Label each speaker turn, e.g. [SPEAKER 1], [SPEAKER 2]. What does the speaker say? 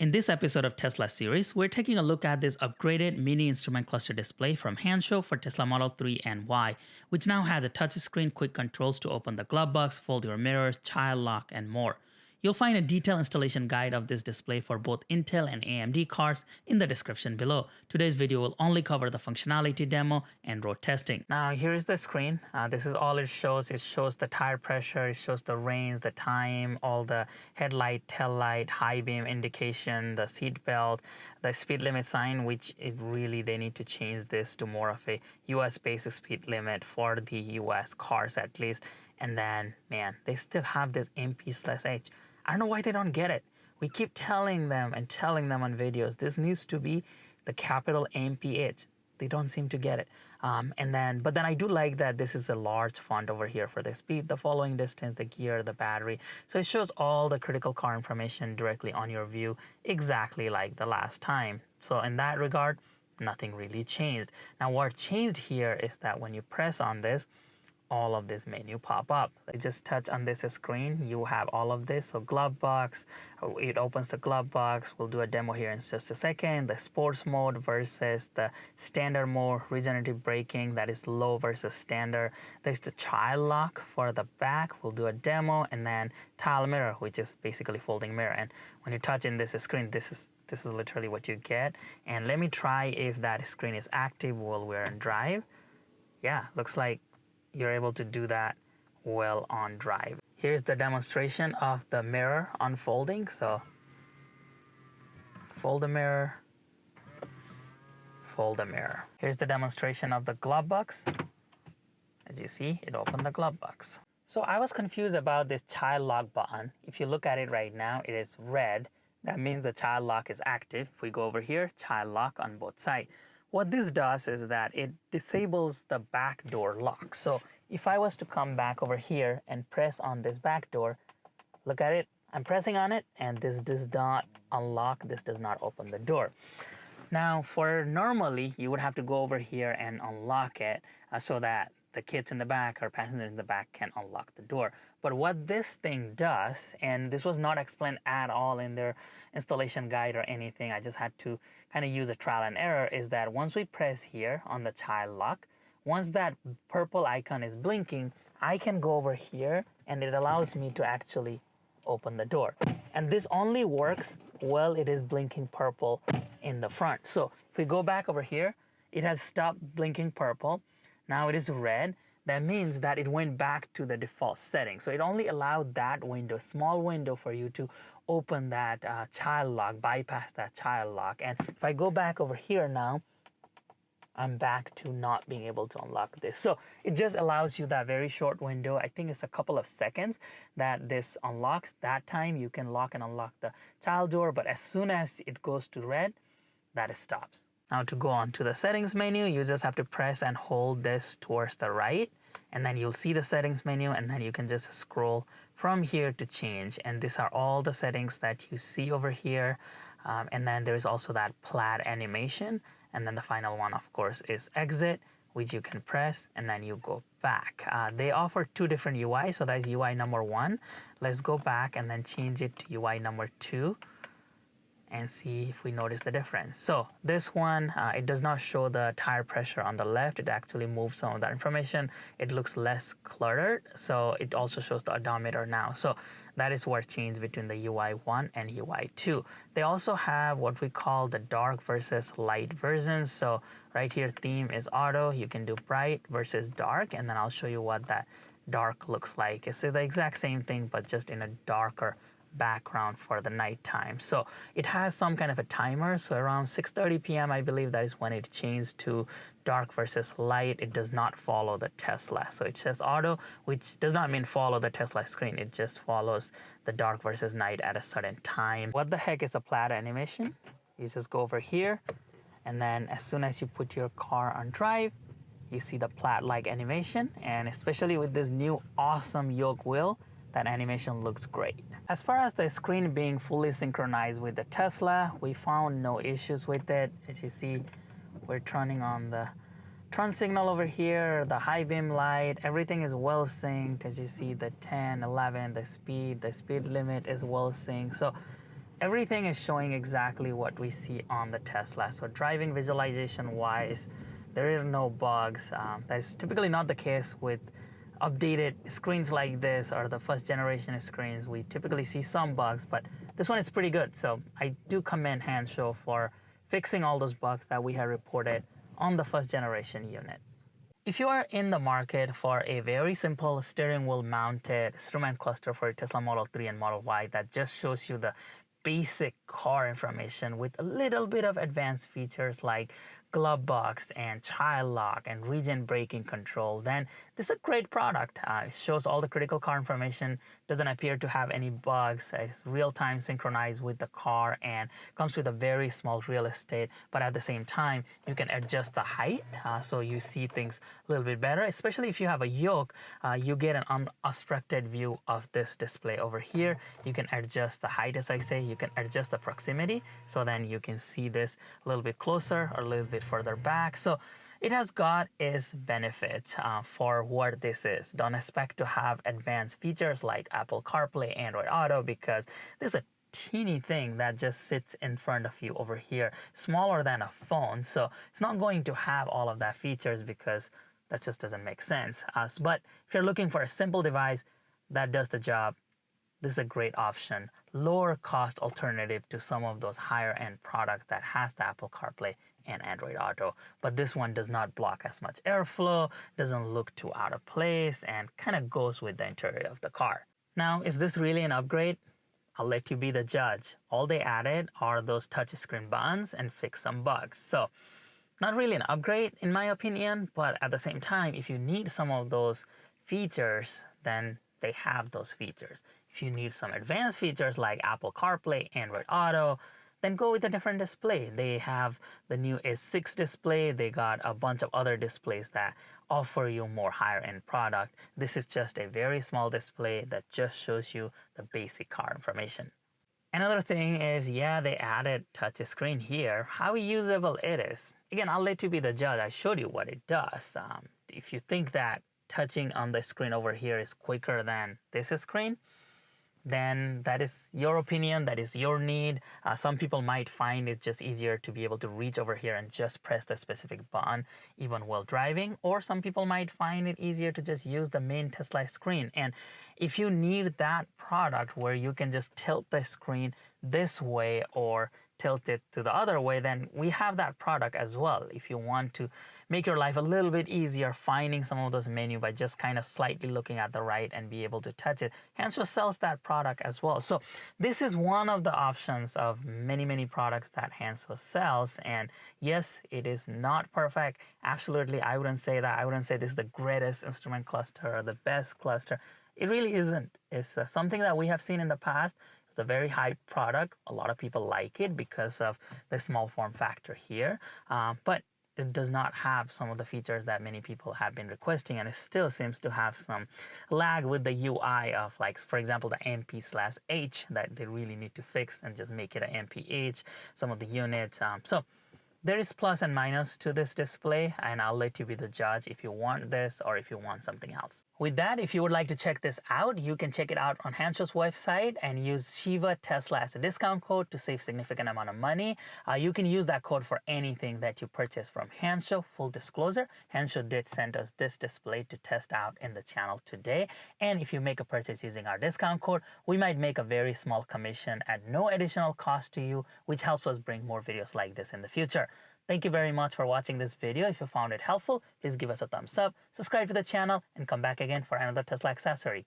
[SPEAKER 1] In this episode of Tesla series, we're taking a look at this upgraded mini instrument cluster display from Handshow for Tesla Model 3 and Y, which now has a touchscreen quick controls to open the glove box, fold your mirrors, child lock, and more. You'll find a detailed installation guide of this display for both Intel and AMD cards in the description below. Today's video will only cover the functionality demo and road testing. Now here is the screen. This is all it shows. It shows the tire pressure, it shows the range, the time, all the headlight, tail light, high beam indication, the seat belt, the speed limit sign, which they need to change this to more of a US based speed limit for the US cars at least. And then, man, they still have this MP/H. I don't know why they don't get it. We keep telling them on videos, this needs to be the capital MPH. They don't seem to get it. But then I do like that this is a large font over here for the speed, the following distance, the gear, the battery. So it shows all the critical car information directly on your view, exactly like the last time. So in that regard, nothing really changed. Now what changed here is that when you press on this, all of this menu pop up. I just touch on this screen, you have all of this. So glove box, it opens the glove box. We'll do a demo here in just a second. The sports mode versus the standard mode, regenerative braking, that is low versus standard. There's the child lock for the back, we'll do a demo, and then tile mirror, which is basically folding mirror. And when you touch in this screen, this is literally what you get. And let me try if that screen is active while we're in drive. Yeah, looks like you're able to do that well on drive. Here's the demonstration of the mirror unfolding. So fold the mirror, fold the mirror. Here's the demonstration of the glove box. As you see, it opened the glove box. So I was confused about this child lock button. If you look at it right now, it is red. That means the child lock is active. If we go over here, child lock on both sides. What this does is that it disables the back door lock. So if I was to come back over here and press on this back door, look at it, I'm pressing on it and this does not unlock, this does not open the door. Now for normally, you would have to go over here and unlock it so that the kids in the back or passengers in the back can unlock the door. But what this thing does, and this was not explained at all in their installation guide or anything, I just had to kind of use a trial and error, is that once we press here on the child lock, once that purple icon is blinking, I can go over here and it allows me to actually open the door. And this only works while it is blinking purple in the front. So if we go back over here, it has stopped blinking purple. Now it is red. That means that it went back to the default setting. So it only allowed that window, small window, for you to open that child lock, bypass that child lock. And if I go back over here now, I'm back to not being able to unlock this. So it just allows you that very short window. I think it's a couple of seconds that this unlocks. That time you can lock and unlock the child door, but as soon as it goes to red, that it stops. Now to go on to the settings menu, you just have to press and hold this towards the right, and then you'll see the settings menu, and then you can just scroll from here to change. And these are all the settings that you see over here. And then there's also that plaid animation. And then the final one, of course, is exit, which you can press and then you go back. They offer two different UI. So that's UI number 1. Let's go back and then change it to UI number 2. And see if we notice the difference. So this one, it does not show the tire pressure on the left. It actually moves some of that information. It looks less cluttered. So it also shows the odometer now. So that is what changed between the UI 1 and UI 2. They also have what we call the dark versus light versions. So right here, theme is auto. You can do bright versus dark. And then I'll show you what that dark looks like. It's the exact same thing, but just in a darker background for the nighttime. So it has some kind of a timer. So around 6:30 p.m. I believe that is when it changed to dark versus light. It does not follow the Tesla. So it says auto, which does not mean follow the Tesla screen. It just follows the dark versus night at a certain time. What the heck is a plaid animation? You just go over here, and then as soon as you put your car on drive, you see the plaid-like animation. And especially with this new awesome yoke wheel, that animation looks great. As far as the screen being fully synchronized with the Tesla, we found no issues with it. As you see, we're turning on the turn signal over here, the high beam light, everything is well synced. As you see, the 10, 11, the speed limit is well synced. So everything is showing exactly what we see on the Tesla. So driving visualization wise, there are no bugs. That is typically not the case with updated screens like this or the first generation screens. We typically see some bugs, but this one is pretty good. So I do commend Hansho for fixing all those bugs that we had reported on the first generation unit. If you are in the market for a very simple steering wheel mounted instrument cluster for a Tesla Model 3 and Model Y that just shows you the basic car information with a little bit of advanced features like glove box and child lock and region braking control, then this is a great product. It shows all the critical car information, doesn't appear to have any bugs, it's real-time synchronized with the car, and comes with a very small real estate, but at the same time you can adjust the height so you see things a little bit better. Especially if you have a yoke, you get an unobstructed view of this display over here. You can adjust the height, as I say, you can adjust the proximity, so then you can see this a little bit closer or a little bit further back. So it has got its benefits for what this is. Don't expect to have advanced features like Apple CarPlay, Android Auto, because this is a teeny thing that just sits in front of you over here, smaller than a phone. So it's not going to have all of that features because that just doesn't make sense. But if you're looking for a simple device that does the job, this is a great option, lower cost alternative to some of those higher end products that has the Apple CarPlay and Android Auto. But this one does not block as much airflow, doesn't look too out of place, and kind of goes with the interior of the car. Now, is this really an upgrade? I'll let you be the judge. All they added are those touchscreen buttons and fix some bugs. So not really an upgrade in my opinion, but at the same time, if you need some of those features, then they have those features. If you need some advanced features like Apple CarPlay, Android Auto, then go with a different display. They have the new S6 display. They got a bunch of other displays that offer you more higher end product. This is just a very small display that just shows you the basic car information. Another thing is, yeah, they added touch screen here. How usable it is. Again, I'll let you be the judge. I showed you what it does. If you think that touching on the screen over here is quicker than this screen, then that is your opinion, that is your need. Some people might find it just easier to be able to reach over here and just press the specific button even while driving, or some people might find it easier to just use the main Tesla screen. And if you need that product where you can just tilt the screen this way or tilt it to the other way, then we have that product as well. If you want to make your life a little bit easier finding some of those menu by just kind of slightly looking at the right and be able to touch it, Hansho sells that product as well. So this is one of the options of many products that Hansho sells. And yes, it is not perfect. Absolutely, I wouldn't say that. I wouldn't say this is the greatest instrument cluster or the best cluster. It really isn't. It's something that we have seen in the past. It's a very high product. A lot of people like it because of the small form factor here, but it does not have some of the features that many people have been requesting, and it still seems to have some lag with the UI of, like, for example, the MP/H that they really need to fix and just make it an MPH, some of the units. So there is plus and minus to this display, and I'll let you be the judge if you want this or if you want something else. With that, if you would like to check this out, you can check it out on Hansho's website and use Shiva Tesla as a discount code to save significant amount of money. You can use that code for anything that you purchase from Hansho. Full disclosure, Hansho did send us this display to test out in the channel today. And if you make a purchase using our discount code, we might make a very small commission at no additional cost to you, which helps us bring more videos like this in the future. Thank you very much for watching this video. If you found it helpful, please give us a thumbs up, subscribe to the channel, and come back again for another Tesla accessory.